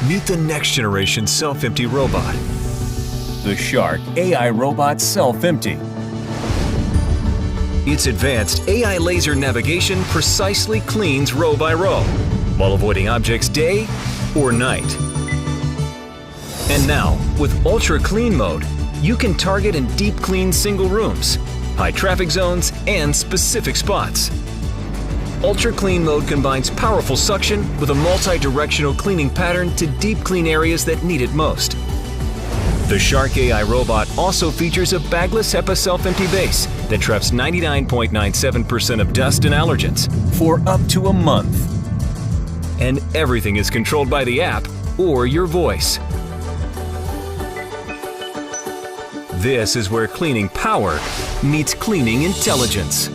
Meet the next generation self-empty robot. The Shark AI Robot Self-Empty. Its advanced AI laser navigation precisely cleans row by row, while avoiding objects day or night. And now, with Ultra Clean Mode, you can target and deep clean single rooms, high traffic zones, and specific spots. Ultra Clean Mode combines powerful suction with a multi-directional cleaning pattern to deep clean areas that need it most. The Shark AI robot also features a bagless HEPA self-empty base that traps 99.97% of dust and allergens For up to a month. and everything is controlled by the app or your voice. This is where cleaning power meets cleaning intelligence.